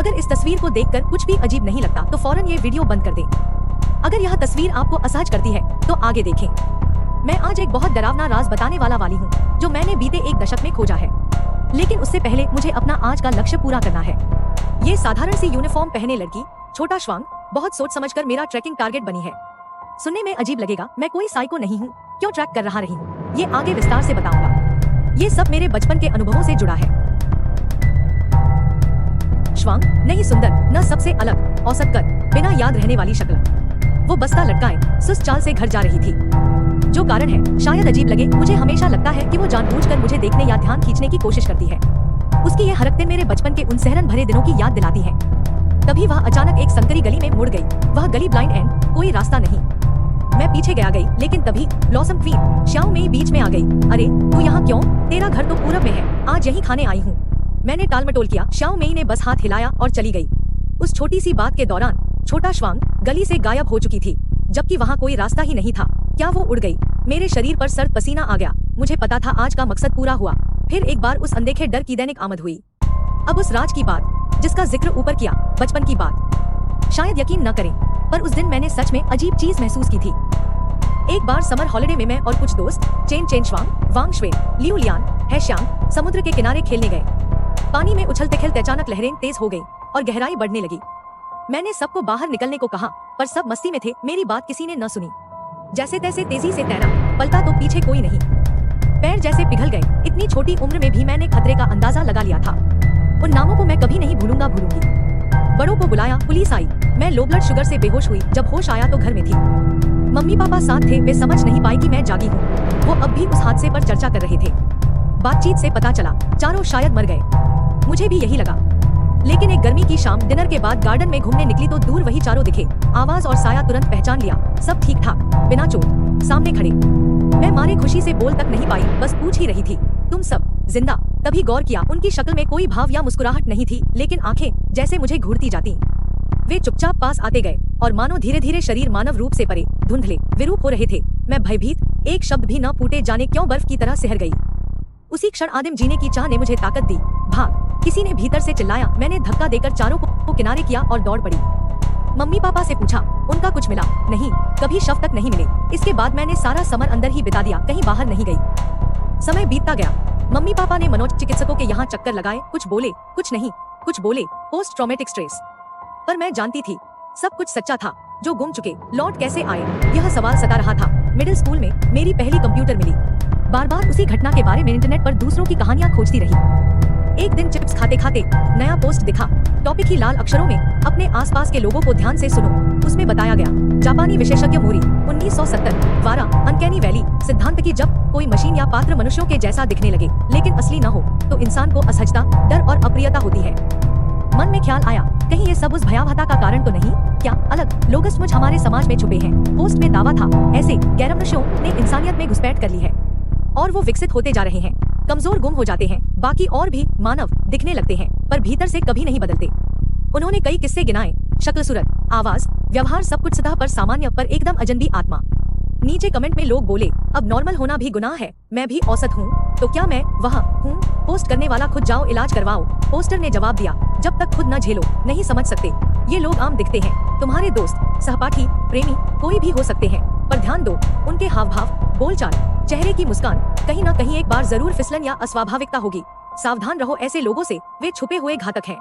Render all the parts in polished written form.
अगर इस तस्वीर को देखकर कुछ भी अजीब नहीं लगता तो फौरन ये वीडियो बंद कर दें। अगर यह तस्वीर आपको असहज करती है तो आगे देखें। मैं आज एक बहुत डरावना राज बताने वाली हूँ जो मैंने बीते एक दशक में खोजा है। लेकिन उससे पहले मुझे अपना आज का लक्ष्य पूरा करना है। ये साधारण सी यूनिफॉर्म पहने लड़की छोटा श्वांग बहुत सोच समझकर मेरा ट्रैकिंग टारगेट बनी है। सुनने में अजीब लगेगा, मैं कोई साइको नहीं हूँ, क्यों ट्रैक कर रही हूँ ये आगे विस्तार से बताऊंगा। ये सब मेरे बचपन के अनुभवों से जुड़ा है। श्वांग नहीं सुंदर, न सबसे अलग, औसत कद, बिना याद रहने वाली शक्ल। वो बस्ता लटकाए सुस्त चाल से घर जा रही थी। जो कारण है शायद अजीब लगे, मुझे हमेशा लगता है कि वो जानबूझकर मुझे देखने या ध्यान खींचने की कोशिश करती है। उसकी ये हरकतें मेरे बचपन के उन सहरन भरे दिनों की याद दिलाती हैं। तभी वह अचानक एक संकरी गली में मुड़ गई। वह गली ब्लाइंड एंड, कोई रास्ता नहीं। मैं पीछे गई, लेकिन तभी ब्लॉसम क्वीन श्याओ मेई बीच में आ गई। अरे तू यहाँ क्यों? तेरा घर तो पूरब में है, आज यही खाने आई हूँ। मैंने टालमटोल किया। श्याओ मेई ने बस हाथ हिलाया और चली गई। उस छोटी सी बात के दौरान छोटा श्वांग गली से गायब हो चुकी थी, जबकि वहाँ कोई रास्ता ही नहीं था। क्या वो उड़ गई? मेरे शरीर पर सर्द पसीना आ गया। मुझे पता था आज का मकसद पूरा हुआ। फिर एक बार उस अनदेखे डर की दैनिक आमद हुई। अब उस राज की बात जिसका जिक्र ऊपर किया, बचपन की बात। शायद यकीन न करें, पर उस दिन मैंने सच में अजीब चीज महसूस की थी। एक बार समर हॉलिडे में मैं और कुछ दोस्त चेन चेन श्वांग, वांग श्वे, लियू लियान, है श्याम समुद्र के किनारे खेलने गए। पानी में उछलते खेलते अचानक लहरें तेज हो गई और गहराई बढ़ने लगी। मैंने सबको बाहर निकलने को कहा, पर सब मस्ती में थे। मेरी बात किसी ने न सुनी। जैसे तैसे तेजी से तैरा, पलटा तो पीछे कोई नहीं। पैर जैसे पिघल गए। इतनी छोटी उम्र में भी मैंने खतरे का अंदाजा लगा लिया था। उन नामों को मैं कभी नहीं भूलूंगी। बड़ों को बुलाया, पुलिस आई। मैं लो ब्लड शुगर से बेहोश हुई। जब होश आया तो घर में थी। मम्मी पापा साथ थे। वे समझ नहीं पाई कि मैं जागी हूँ। वो अब भी उस हादसे पर चर्चा कर रहे थे। बातचीत से पता चला चारों शायद मर गए। मुझे भी यही लगा। लेकिन एक गर्मी की शाम डिनर के बाद गार्डन में घूमने निकली तो दूर वही चारों दिखे। आवाज और साया तुरंत पहचान लिया। सब ठीक ठाक, बिना चोट, सामने खड़े। मैं मारे खुशी से बोल तक नहीं पाई, बस पूछ ही रही थी, तुम सब जिंदा? तभी गौर किया, उनकी शक्ल में कोई भाव या मुस्कुराहट नहीं थी, लेकिन आंखें जैसे मुझे घूरती जाती। वे चुपचाप पास आते गए और मानो धीरे धीरे शरीर मानव रूप से परे, धुंधले, विरूप हो रहे थे। मैं भयभीत, एक शब्द भी न फूटे, जाने क्यों बर्फ की तरह सिहर गई। उसी क्षण आदिम जीने की चाह ने मुझे ताकत दी। भाग! किसी ने भीतर से चिल्लाया। मैंने धक्का देकर चारों को किनारे किया और दौड़ पड़ी। मम्मी पापा से पूछा, उनका कुछ मिला? नहीं, कभी शव तक नहीं मिले। इसके बाद मैंने सारा समर अंदर ही बिता दिया, कहीं बाहर नहीं गई। समय बीतता गया। मम्मी पापा ने मनोचिकित्सकों के यहाँ चक्कर लगाए। कुछ बोले, कुछ नहीं। कुछ बोले पोस्ट ट्रॉमेटिक स्ट्रेस, पर मैं जानती थी सब कुछ सच्चा था। जो गुम चुके लौट कैसे आए, यह सवाल सता रहा था। मिडिल स्कूल में मेरी पहली कंप्यूटर मिली। बार बार उसी घटना के बारे में इंटरनेट पर दूसरों की कहानियां खोजती रही। एक दिन चिप्स खाते खाते नया पोस्ट दिखा। टॉपिक ही लाल अक्षरों में, अपने आसपास के लोगों को ध्यान से सुनो। उसमें बताया गया, जापानी विशेषज्ञ मोरी 1970 द्वारा अनकैनी वैली सिद्धांत की, जब कोई मशीन या पात्र मनुष्यों के जैसा दिखने लगे लेकिन असली न हो तो इंसान को असहजता, डर और अप्रियता होती है। मन में ख्याल आया, कहीं ये सब उस भयावहता का कारण तो नहीं? क्या अलग लोग सचमुच हमारे समाज में छुपे हैं? पोस्ट में दावा था, ऐसे गैर मनुष्यों ने इंसानियत में घुसपैठ कर ली है और वो विकसित होते जा रहे हैं। कमजोर गुम हो जाते हैं, बाकी और भी मानव दिखने लगते हैं, पर भीतर से कभी नहीं बदलते। उन्होंने कई किस्से गिनाए, शक्ल, सूरत, आवाज, व्यवहार, सब कुछ सतह पर सामान्य, पर एकदम अजनबी आत्मा। नीचे कमेंट में लोग बोले, अब नॉर्मल होना भी गुनाह है, मैं भी औसत हूँ, तो क्या मैं वह हूँ? पोस्ट करने वाला, खुद जाओ इलाज करवाओ। पोस्टर ने जवाब दिया, जब तक खुद न झेलो नहीं समझ सकते। ये लोग आम दिखते हैं, तुम्हारे दोस्त, सहपाठी, प्रेमी, कोई भी हो सकते हैं, पर ध्यान दो उनके हाव भाव, बोलचाल, चेहरे की मुस्कान, कहीं ना कहीं एक बार जरूर फिसलन या अस्वाभाविकता होगी। सावधान रहो ऐसे लोगों से, वे छुपे हुए घातक हैं।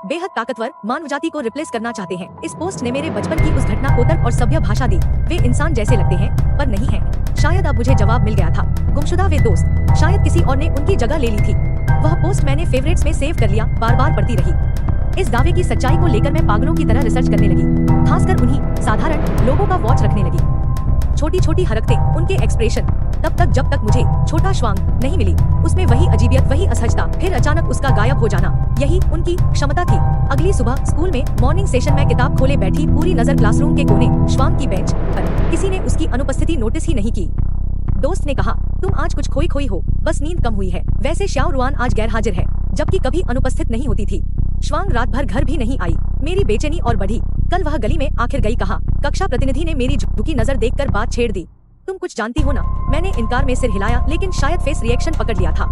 बेहद ताकतवर, मानव जाति को रिप्लेस करना चाहते हैं। इस पोस्ट ने मेरे बचपन की उस घटना को तर्क और सभ्य भाषा दी। वे इंसान जैसे लगते हैं पर नहीं हैं। शायद अब मुझे जवाब मिल गया था। गुमशुदा वे दोस्त, शायद किसी और ने उनकी जगह ले ली थी। वह पोस्ट मैंने फेवरेट्स में सेव कर लिया, बार बार पढ़ती रही। इस दावे की सच्चाई को लेकर मैं पागलों की तरह रिसर्च करने लगी, खासकर उन्हीं साधारण लोगों का वॉच रखने लगी। छोटी छोटी हरकतें, उनके एक्सप्रेशन, तब तक जब तक मुझे छोटा श्वांग नहीं मिली। उसमें वही अजीबियत, वही असहजता, फिर अचानक उसका गायब हो जाना, यही उनकी क्षमता थी। अगली सुबह स्कूल में मॉर्निंग सेशन में किताब खोले बैठी, पूरी नजर क्लासरूम के कोने, श्वांग की बेंच पर। किसी ने उसकी अनुपस्थिति नोटिस ही नहीं की। दोस्त ने कहा, तुम आज कुछ खोई खोई हो, बस नींद कम हुई है। वैसे श्याओ रुआन आज गैर हाजिर है, जबकि कभी अनुपस्थित नहीं होती थी। श्वांग रात भर घर भी नहीं आई। मेरी बेचैनी और बढ़ी। कल वह गली में आखिर गई कहा। कक्षा प्रतिनिधि ने मेरी झुकी नजर देखकर बात छेड़ दी, तुम कुछ जानती हो ना? मैंने इनकार में सिर हिलाया, लेकिन शायद फेस रिएक्शन पकड़ लिया था।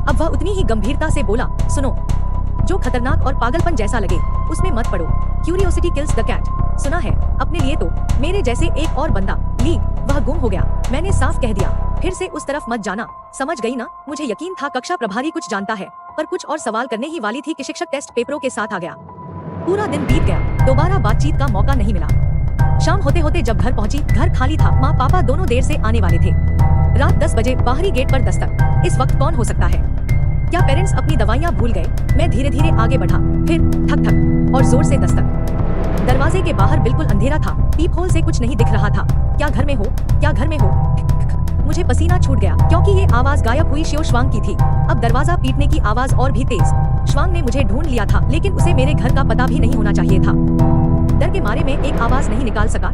अब वह उतनी ही गंभीरता से बोला, सुनो, जो खतरनाक और पागलपन जैसा लगे उसमें मत पड़ो। Curiosity kills the cat. सुना है अपने लिए तो मेरे जैसे एक और बंदा लीग, वह गुम हो गया। मैंने साफ कह दिया, फिर से उस तरफ मत जाना, समझ गई ना। मुझे यकीन था कक्षा प्रभारी कुछ जानता है, पर कुछ और सवाल करने ही वाली थी कि शिक्षक टेस्ट पेपरों के साथ आ गया। पूरा दिन बीत गया, दोबारा बातचीत का मौका नहीं मिला। शाम होते होते जब घर पहुंची, घर खाली था। माँ पापा दोनों देर से आने वाले थे। रात 10 बजे बाहरी गेट पर दस्तक। इस वक्त कौन हो सकता है? क्या पेरेंट्स अपनी दवाइयाँ भूल गए? मैं धीरे धीरे आगे बढ़ा, फिर ठक ठक और जोर से दस्तक। दरवाजे के बाहर बिल्कुल अंधेरा था, पीप होल से कुछ नहीं दिख रहा था। क्या घर में हो? क्या घर में हो? मुझे पसीना छूट गया क्योंकि ये आवाज गायब हुई शिव श्वांग की थी। अब दरवाजा पीटने की आवाज और भी तेज। श्वांग ने मुझे ढूंढ लिया था, लेकिन उसे मेरे घर का पता भी नहीं होना चाहिए था। डर के मारे में एक आवाज नहीं निकाल सका।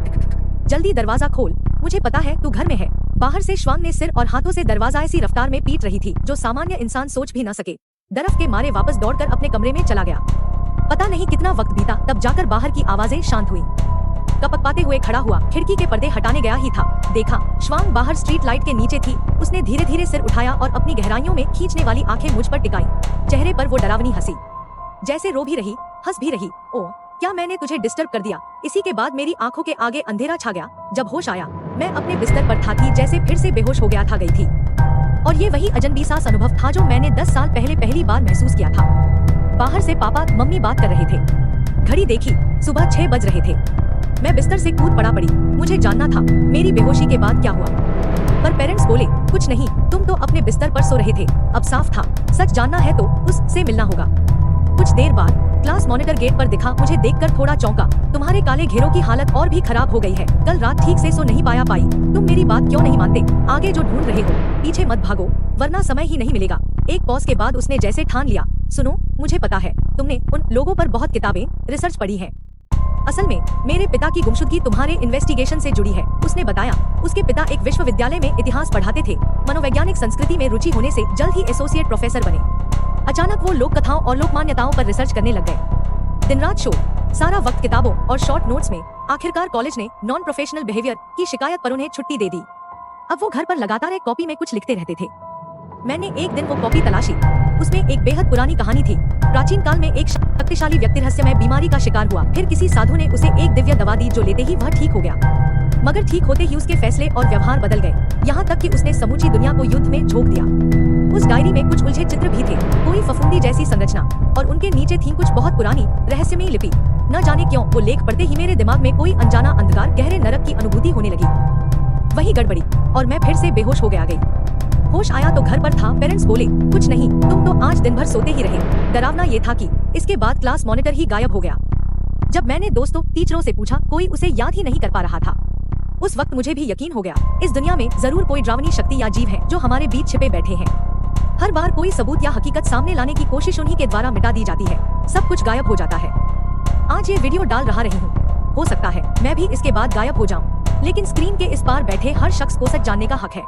जल्दी दरवाजा खोल, मुझे पता है तू घर में है। बाहर से श्वांग ने सिर और हाथों से दरवाजा ऐसी रफ्तार में पीट रही थी जो सामान्य इंसान सोच भी न सके। डर के मारे वापस दौड़कर अपने कमरे में चला गया। पता नहीं कितना वक्त बीता, तब जाकर बाहर की आवाजें शांत हुई। कपकपाते हुए खड़ा हुआ, खिड़की के पर्दे हटाने गया ही था, देखा श्वांग बाहर स्ट्रीट लाइट के नीचे थी। उसने धीरे धीरे सिर उठाया और अपनी गहराइयों में खींचने वाली आंखें मुझ पर टिकाई। चेहरे पर वो डरावनी हंसी, जैसे रो भी रही हंस भी रही। ओ, क्या मैंने तुझे डिस्टर्ब कर दिया? इसी के बाद मेरी आंखों के आगे अंधेरा छा गया। जब होश आया, मैं अपने बिस्तर पर था, थी जैसे फिर से बेहोश हो गया था गई थी। और ये वही अजनबी सा अनुभव था जो मैंने 10 साल पहले पहली बार महसूस किया था। बाहर से पापा मम्मी बात कर रहे थे। घड़ी देखी, सुबह 6 बज रहे थे। मैं बिस्तर से कूद पड़ी। मुझे जानना था मेरी बेहोशी के बाद क्या हुआ, पर पेरेंट्स बोले कुछ नहीं, तुम तो अपने बिस्तर पर सो रहे थे। अब साफ था, सच जानना है तो उससे मिलना होगा। कुछ देर बाद क्लास मॉनिटर गेट पर दिखा। मुझे देखकर थोड़ा चौंका। तुम्हारे काले घेरों की हालत और भी खराब हो गई है। कल रात ठीक से सो नहीं पाई। तुम मेरी बात क्यों नहीं मानते? आगे जो ढूंढ रहे हो पीछे मत भागो, वरना समय ही नहीं मिलेगा। एक पॉज के बाद उसने जैसे ठान लिया, सुनो, मुझे पता है तुमने उन लोगों पर बहुत किताबें रिसर्च पढ़ी है। असल में मेरे पिता की गुमशुदगी तुम्हारे इन्वेस्टिगेशन से जुड़ी है। उसने बताया उसके पिता एक विश्वविद्यालय में इतिहास पढ़ाते थे। मनोवैज्ञानिक संस्कृति में रुचि होने से जल्द ही एसोसिएट प्रोफेसर बने। अचानक वो लोक कथाओं और लोक मान्यताओं पर रिसर्च करने लग गए। दिन रात शोध, सारा वक्त किताबों और शॉर्ट नोट्स में। आखिरकार कॉलेज ने नॉन प्रोफेशनल बिहेवियर की शिकायत पर उन्हें छुट्टी दे दी। अब वो घर पर लगातार एक कॉपी में कुछ लिखते रहते थे। मैंने एक दिन वो कॉपी तलाशी। उसमें एक बेहद पुरानी कहानी थी। प्राचीन काल में एक शक्तिशाली व्यक्ति रहस्यमय बीमारी का शिकार हुआ। फिर किसी साधु ने उसे एक दिव्य दवा दी जो लेते ही वह ठीक हो गया। मगर ठीक होते ही उसके फैसले और व्यवहार बदल गए, यहाँ तक कि उसने समूची दुनिया को युद्ध में झोंक दिया। उस डायरी में कुछ उलझे चित्र भी थे, कोई फफूंदी जैसी संरचना, और उनके नीचे थी कुछ बहुत पुरानी रहस्यमयी लिपि। न जाने क्यों वो लेख पढ़ते ही मेरे दिमाग में कोई अनजाना अंधकार, गहरे नरक की अनुभूति होने लगी। वही गड़बड़ी और मैं फिर से बेहोश हो गया गई। होश आया तो घर पर था। पेरेंट्स बोले कुछ नहीं, तुम तो आज दिन भर सोते ही रहे। डरावना ये था कि इसके बाद क्लास मॉनिटर ही गायब हो गया। जब मैंने दोस्तों टीचरों से पूछा, कोई उसे याद ही नहीं कर पा रहा था। उस वक्त मुझे भी यकीन हो गया, इस दुनिया में जरूर कोई डरावनी शक्ति या जीव है जो हमारे बीच छिपे बैठे हैं। हर बार कोई सबूत या हकीकत सामने लाने की कोशिश उन्हीं के द्वारा मिटा दी जाती है, सब कुछ गायब हो जाता है। आज ये वीडियो डाल रहा रही हूँ, हो सकता है मैं भी इसके बाद गायब हो जाऊं, लेकिन स्क्रीन के इस पार बैठे हर शख्स को सच जानने का हक है।